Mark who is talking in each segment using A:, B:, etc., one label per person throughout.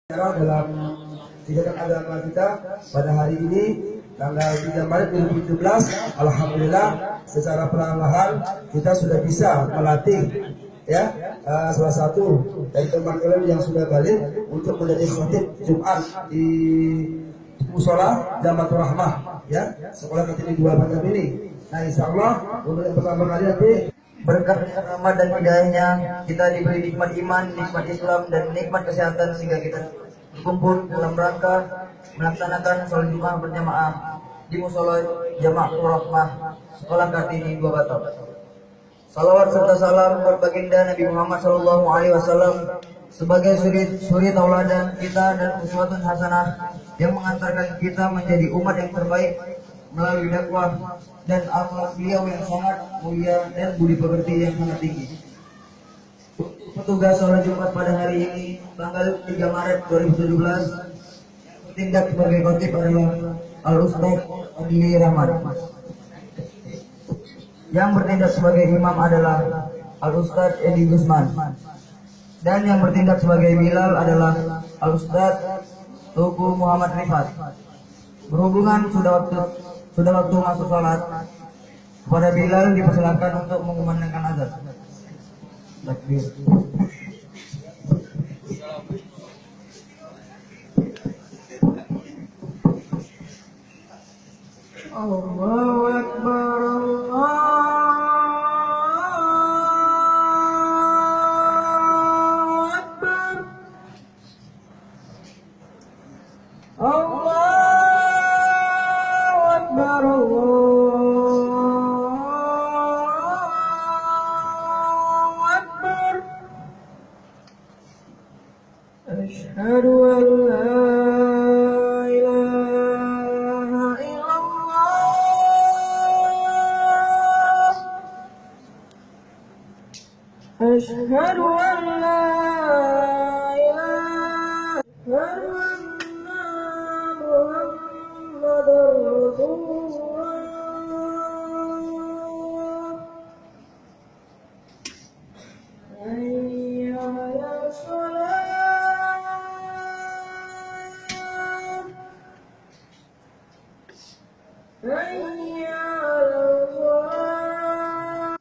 A: Dalam kegiatan agama kita pada hari ini tanggal 3 Maret 2017, alhamdulillah secara perlahan kita sudah bisa melatih salah satu dari teman-teman yang sudah balik untuk menjadi khatib Jumat di musola Jamatul Rahmah sekolah khatib di dua Batam ini. Nah, insya Allah untuk yang pertama kali nanti
B: berkat rahmat dan hidayahnya kita diberi nikmat iman, nikmat Islam dan nikmat kesehatan sehingga kita berkumpul dalam rangka melaksanakan sholat Jumat berjamaah di musola Jamatul Rahmah Sekolah Kartini 2 Batam. Salawat serta salam berbaginda Nabi Muhammad SAW sebagai suri tauladan kita dan uswatun hasanah yang mengantarkan kita menjadi umat yang terbaik melalui dakwah dan akhlak beliau yang sangat mulia dan budi pekerti yang sangat tinggi. Petugas sholat Jumat pada hari ini tanggal 3 Maret 2017 bertindak sebagai khatib adalah Al-Ustaz Adli Rahman. Yang bertindak sebagai imam adalah Al-Ustaz Edi Gusman. Dan yang bertindak sebagai Bilal adalah Al-Ustaz Tuku Muhammad Rifat. Berhubungan sudah waktu masuk sholat, kepada Bilal dipersilakan untuk mengumandangkan azan. Takbir. Allahu Akbar, Allahu Akbar, Allahu Akbar, Allahu Akbar. Asyhadu an la ilaha illallah. Asyhadu an la ilaha illallah. Muhammadur Rasulullah. Hayya 'alas shalah. Hayya 'alas shalah.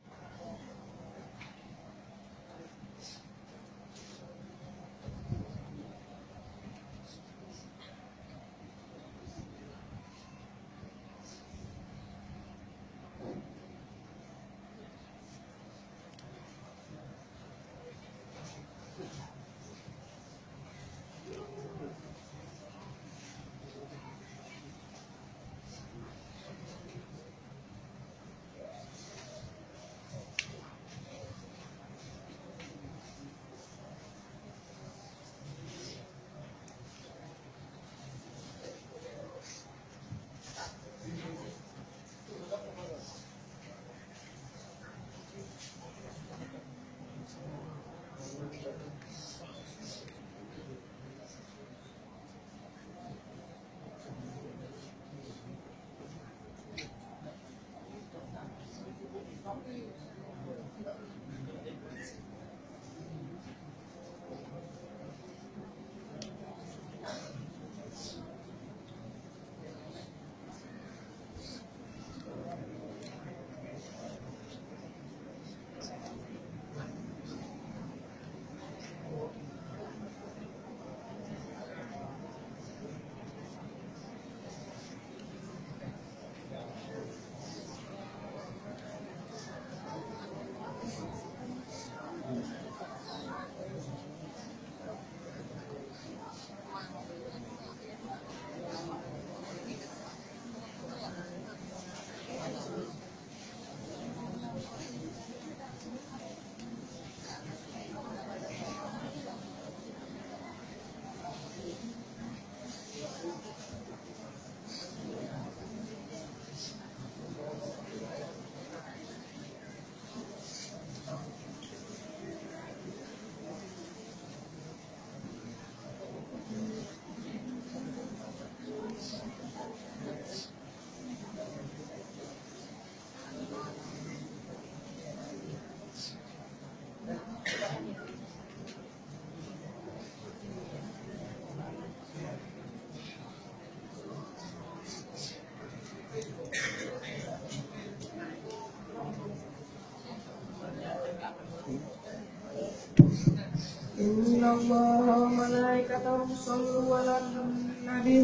C: الله وملائكته يصلون على النبي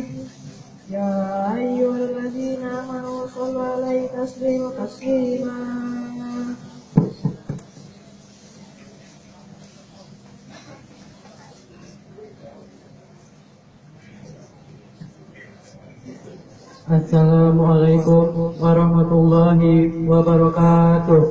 C: يا أيها الذين آمنوا صلوا عليه تسليما
D: Assalamualaikum warahmatullahi wabarakatuh.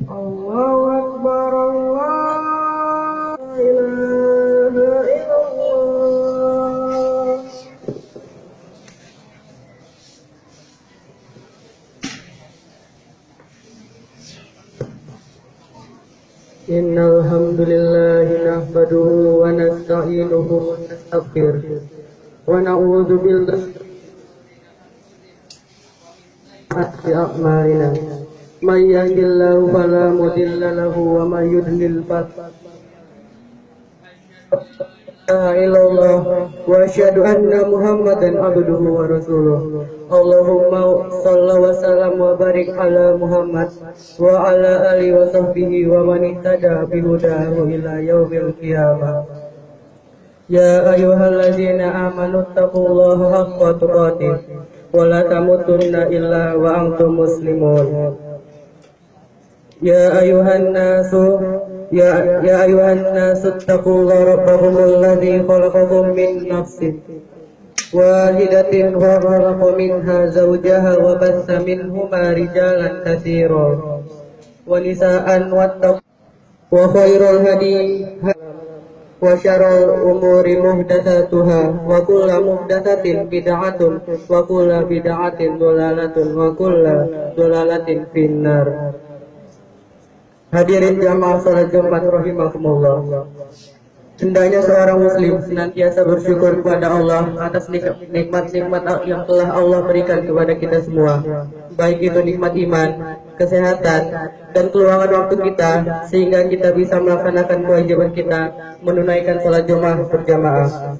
C: Allahu Akbar, Allah, la ilaha illallah.
D: Innal hamdalillah nahmaduhu wa nasta'inuhu wa nastaghfiruh wa na'udzu billahi min a'malina may yahdihillahu fala mudilla lahu wa may yudlil fala illallah wa asyhadu anna Muhammadan abduhu wa rasuluh. Allahumma shalli wa sallam wa barik ala Muhammad wa ala alihi wa sahbihi wa man ihtada bi hudahu ila yaumil qiyamah. Ya ayyuhalladzina amanu taqullaha haqqa tuqatih wa la tamutunna illa wa antum muslimun. Ya ayuhan nasu ittaqullaha rabbakumul ladzi khalaqakum min nafsin wahidatin wa khalaqa minha zawjaha wa bassa minhuma rijalan katsiran wa nisaan wa khairul hadi wa syarrul umuri muhdatsatuha wa kullu muhdatsatin bid'atun wa kullu bid'atin dhalalatun wa kullu dhalalatin finnar. Hadirin jamaah salat Jumat rahimakumullah. Hendaknya seorang muslim senantiasa bersyukur kepada Allah atas nikmat-nikmat yang telah Allah berikan kepada kita semua, baik itu nikmat iman, kesehatan, dan keluangan waktu kita, sehingga kita bisa melaksanakan kewajiban kita menunaikan salat Jumat berjamaah.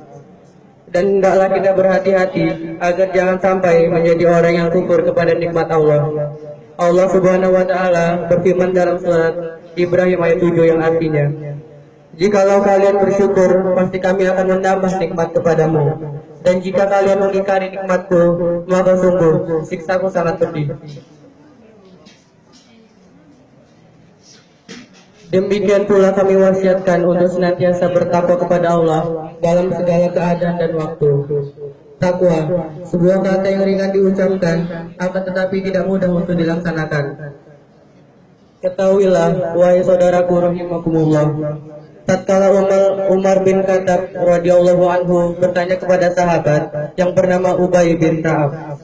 D: Dan hendaklah kita berhati-hati agar jangan sampai menjadi orang yang kufur kepada nikmat Allah. Allah Subhanahu wa Ta'ala berfirman dalam surat Ibrahim ayat 7 yang artinya, jikalau kalian bersyukur, pasti kami akan menambah nikmat kepadamu. Dan jika kalian mengingkari nikmatku, maka sungguh siksaku sangat pedih. Demikian pula kami wasiatkan untuk senantiasa bertakwa kepada Allah dalam segala keadaan dan waktu. Takwa, sebuah kata yang ringan diucapkan, akan tetapi tidak mudah untuk dilaksanakan. Ketahuilah, wahai saudaraku rahimakumullah, tatkala Umar bin Khattab radhiyallahu anhu bertanya kepada sahabat yang bernama Ubay bin Ka'ab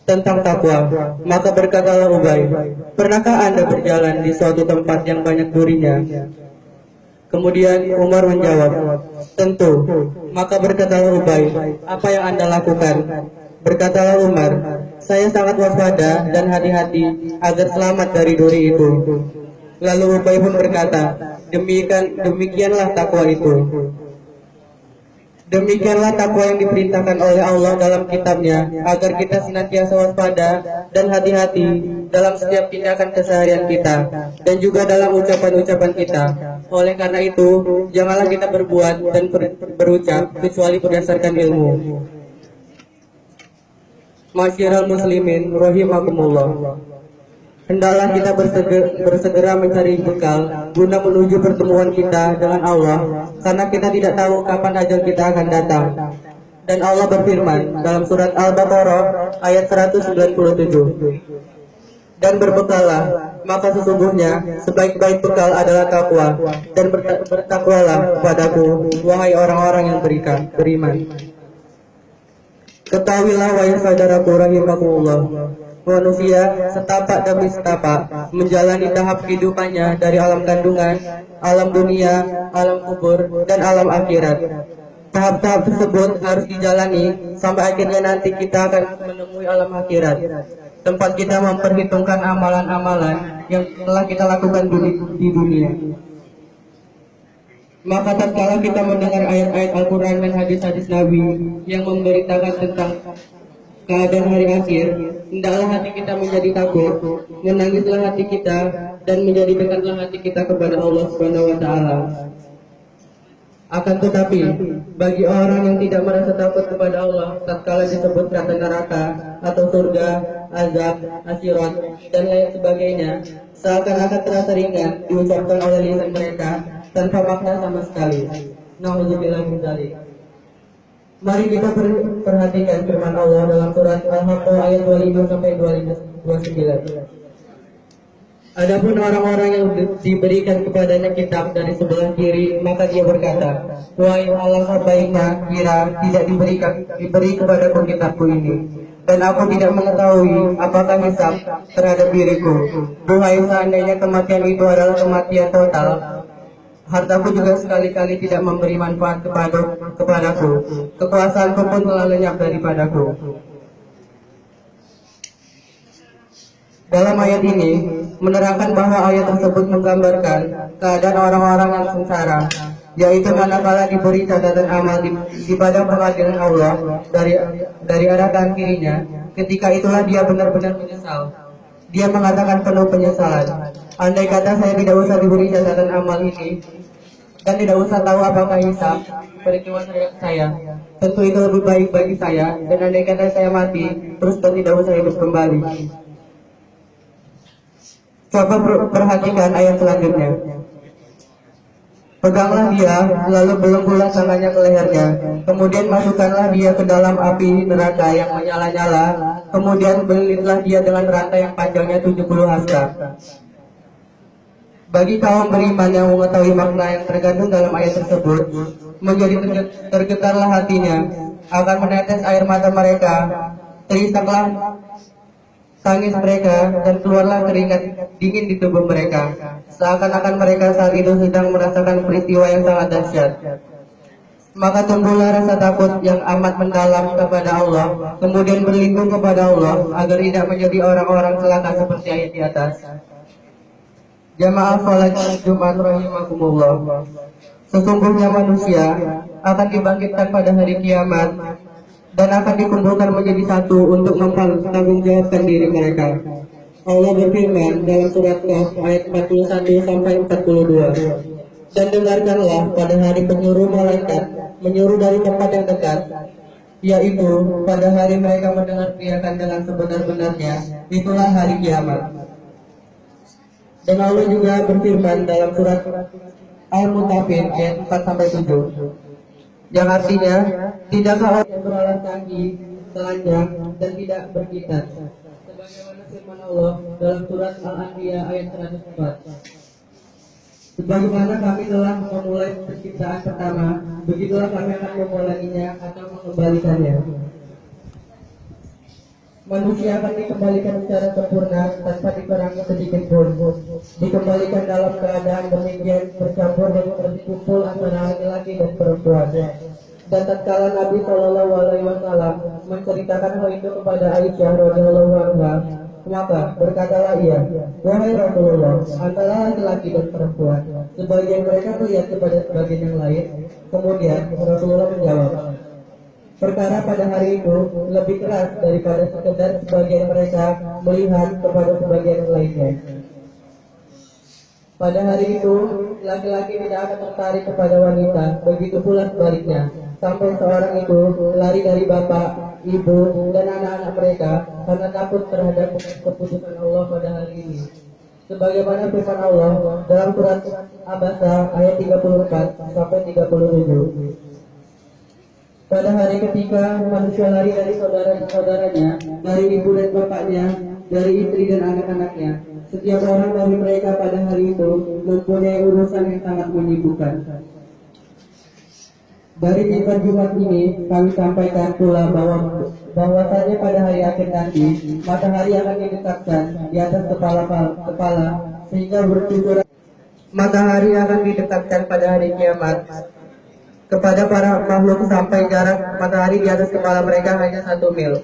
D: tentang takwa, maka berkatalah Ubay, pernahkah Anda berjalan di suatu tempat yang banyak durinya? Kemudian Umar menjawab, tentu. Maka berkatalah Ubay, apa yang Anda lakukan? Berkatalah Umar, saya sangat waspada dan hati-hati agar selamat dari duri itu. Lalu Ubay pun berkata, demikianlah takwa itu. Demikianlah takwa yang diperintahkan oleh Allah dalam kitabnya, agar kita senantiasa waspada dan hati-hati dalam setiap tindakan keseharian kita, dan juga dalam ucapan-ucapan kita. Oleh karena itu, janganlah kita berbuat dan berucap kecuali berdasarkan ilmu. Masyiral muslimin rahimakumullah. Hendaklah kita bersegera mencari bekal guna menuju pertemuan kita dengan Allah, karena kita tidak tahu kapan ajal kita akan datang. Dan Allah berfirman dalam surat Al-Baqarah ayat 197, dan berbekallah, maka sesungguhnya sebaik-baik bekal adalah takwa, dan bertakwalah kepadaku, wahai orang-orang yang beriman. Ketahuilah wahai saudaraku rahimakumullah, manusia setapak demi setapak menjalani tahap kehidupannya dari alam kandungan, alam dunia, alam kubur, dan alam akhirat. Tahap-tahap tersebut harus dijalani sampai akhirnya nanti kita akan menemui alam akhirat, tempat kita memperhitungkan amalan-amalan yang telah kita lakukan di dunia. Maka tatkala kita mendengar ayat-ayat Al-Quran dan hadis-hadis Nabi yang memberitakan tentang keadaan hari akhir, hendaklah hati kita menjadi takut, menangislah hati kita, dan menjadi dekatlah hati kita kepada Allah Subhanahu wa Ta'ala. Akan tetapi, bagi orang yang tidak merasa takut kepada Allah tatkala disebut kata neraka atau surga, azab, asirat, dan lain sebagainya, seakan-akan terasa ringan diucapkan oleh lisan mereka tanpa makna sama sekali. Nauzubillah min dzalik. Mari kita perhatikan firman Allah dalam surat Al-Haqqah ayat 25 sampai 29. Adapun orang-orang yang diberikan kepadanya kitab dari sebelah kiri, maka dia berkata, wahai alangkah baiknya kira tidak diberi kepadaku kitabku ini, dan aku tidak mengetahui apakah hisab terhadap diriku. Duhai seandainya kematian itu adalah kematian total, hartaku juga sekali-kali tidak memberi manfaat kepadaku. Kekuasaanku pun telah lenyap daripadaku. Dalam ayat ini menerangkan bahwa ayat tersebut menggambarkan keadaan orang-orang yang sengsara, yaitu manakala diberi catatan amal di padang pengadilan Allah dari arah kanan kirinya, ketika itulah dia benar-benar menyesal. Dia mengatakan penuh penyesalan, andai kata saya tidak usah diberi catatan amal ini dan tidak usah tahu apakah hisab peristiwa saya, tentu itu lebih baik bagi saya, dan andai kata saya mati terus dan tidak usah hidup kembali. Coba perhatikan ayat selanjutnya. Peganglah dia, lalu belenggulah tangannya ke lehernya. Kemudian masukkanlah dia ke dalam api neraka yang menyala-nyala. Kemudian belitlah dia dengan rantai yang panjangnya 70 hasta. Bagi kaum beriman yang mengetahui makna yang terkandung dalam ayat tersebut, menjadi tergetarlah hatinya, akan menetes air mata mereka, terisaklah tangis mereka, dan keluarlah keringat dingin di tubuh mereka, seakan-akan mereka saat itu sedang merasakan peristiwa yang sangat dahsyat. Maka tumbuhlah rasa takut yang amat mendalam kepada Allah, kemudian berlindung kepada Allah agar tidak menjadi orang-orang celaka seperti ayat di atas. Jamaah salat Jumat rahimakumullah. Sesungguhnya manusia akan dibangkitkan pada hari kiamat dan akan dikumpulkan menjadi satu untuk mempertanggungjawabkan diri mereka. Allah berfirman dalam surat Qaf ayat 41 sampai 42. Dan dengarkanlah pada hari penyuruh malaikat menyuruh dari tempat yang dekat, yaitu pada hari mereka mendengar teriakan dengan sebenar-benarnya, itulah hari kiamat. Dan Allah juga berfirman dalam surat Al-Mutaffin ayat 4 sampai 7. Yang artinya, tidakkah orang yang beralas kaki, telanjang, dan tidak berkitab, sebagaimana firman Allah dalam surat Al-Anbiya ayat 104. Sebagaimana kami telah memulai penciptaan pertama, begitulah kami akan memulainya atau mengembalikannya. Manusia akan dikembalikan secara sempurna tanpa dikurangi sedikit pun. Dikembalikan dalam keadaan demikian bercampur dan berkumpul antara laki-laki dan perempuan. Dan tatkala Nabi Shallallahu Alaihi Wasallam menceritakan hal itu kepada Aisyah radhiyallahu anha, maka berkatalah ia, wahai Rasulullah, antara laki-laki dan perempuan, sebagian mereka melihat kepada sebagian yang lain. Kemudian Rasulullah menjawab, perkara pada hari itu lebih keras daripada sekedar sebagian mereka melihat kepada sebagian yang lainnya. Pada hari itu, laki-laki tidak akan tertarik kepada wanita, begitu pula sebaliknya, sampai seorang itu lari dari bapak, ibu, dan anak-anak mereka karena takut terhadap keputusan Allah pada hari ini. Sebagaimana firman Allah dalam surat Abasa ayat 34 sampai 37. Pada hari ketika manusia lari dari saudara-saudaranya, dari ibu dan bapaknya, dari istri dan anak-anaknya, setiap orang dari mereka pada hari itu mempunyai urusan yang sangat menyibukkan. Dari kisah Jumat ini kami sampaikan pula bahwasanya pada hari akhir nanti matahari akan didekatkan di atas kepala sehingga bercucuran. Matahari akan didekatkan pada hari kiamat kepada para makhluk sampai jarak matahari di atas kepala mereka hanya 1 mil.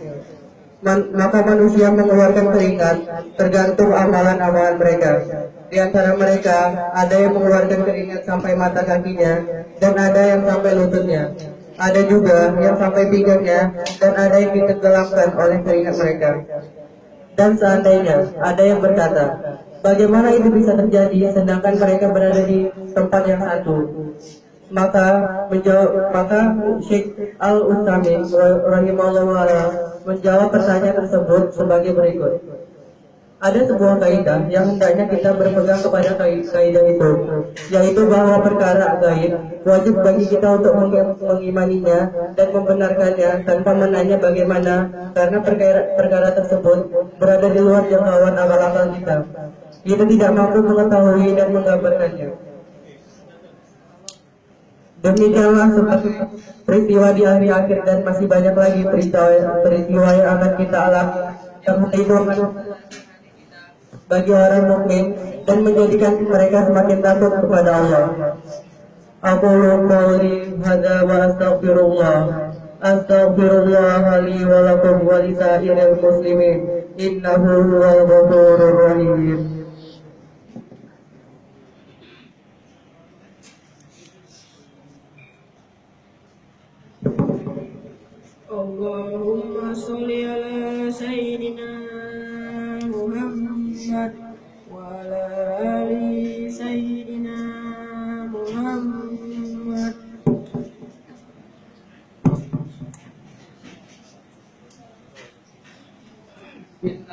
D: maka manusia mengeluarkan keringat tergantung amalan-amalan mereka. Di antara mereka ada yang mengeluarkan keringat sampai mata kakinya dan ada yang sampai lututnya. Ada juga yang sampai pinggangnya dan ada yang ditenggelamkan oleh keringat mereka. Dan seandainya ada yang berkata, bagaimana itu bisa terjadi sedangkan mereka berada di tempat yang satu? Maka Syekh Al-Utsaimin rahimahullah menjawab pertanyaan tersebut sebagai berikut. Ada sebuah kaidah yang hendaknya kita berpegang kepada kaidah itu, yaitu bahwa perkara gaib wajib bagi kita untuk mengimaninya dan membenarkannya tanpa menanya bagaimana, karena perkara tersebut berada di luar jangkauan akal-akal kita. Kita tidak mampu mengetahui dan menggambarkannya. Demikianlah seperti peristiwa di hari akhir dan masih banyak lagi peristiwa yang akan kita alami yang menghidupkan bagi orang mukmin dan menjadikan mereka semakin takut kepada Allah. Aqulu qouli hadza wa astaghfirullah li wa lakum wa li sa'iril muslimin innahu huwal ghafurur rahim.
C: Allahumma sholli ala sayyidina Muhammad wa ala ali sayyidina Muhammad.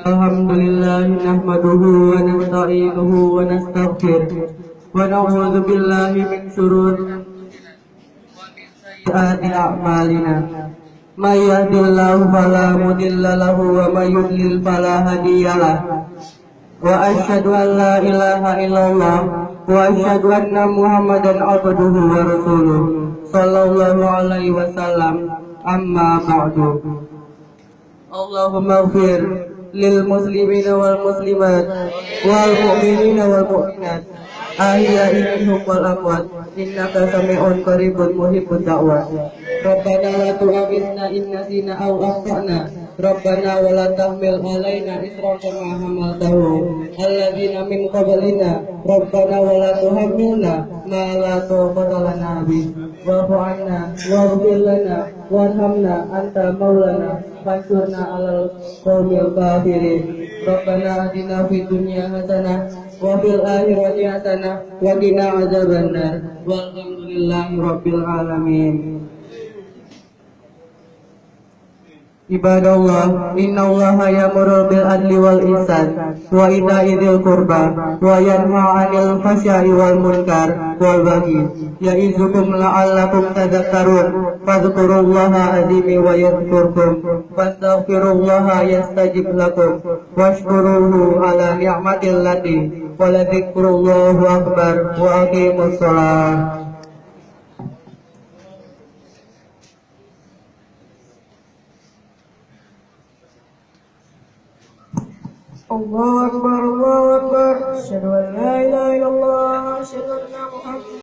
D: Alhamdulillah nahmaduhu wa nasta'inuhu wa nastaghfiruh wa na'udzu billahi min shururi sayyiati a'malina. May yahdihillahu fala mudilla lahu wa may yudlil fala hadiya lahu. Wa asyhadu an la ilaha illallah wa asyhadu anna Muhammadan abduhu wa rasuluh sallallahu alaihi wasallam. Amma ba'du. Allahumma ighfir lil muslimina wal muslimat wal mu'minina wal mu'minat ahya'i minhum wal amwat innaka sami'un qaribun muhibbud da'wat. Rabbana la tu'akhidhna in nasina aw akhtana. Rabbana wa la tahmil 'alaina isran kama hamaltahu 'alladhina min qablina. Rabbana wa la tuhammilna ma la taqata lana bih. Wa'fu 'anna waghfir lana warhamna anta maulana fansurna 'alal qaumil kafirin. Rabbana atina fid dunya hasanah wa fil akhirati hasanah wa qina adzabannar. Walhamdulillahi rabbil alamin. Ibadallah, innallaha ya'muru bil adli wal ihsan wa ita'i dzil qurba wa yanha 'anil fahsya'i wal munkar wal baghi ya'izukum la'allakum tadhakkarun. Fadhkurullaha 'azimi wa yadhkurkum wastaghfirullaha yastajib lakum washkuruhu 'ala ni'matil lati wa la dzikrullahi akbar wa aqimus shalah.
C: Allahu Akbar, Allahu Akbar. Asyhadu an la ilaha illallah, asyhadu anna Muhammad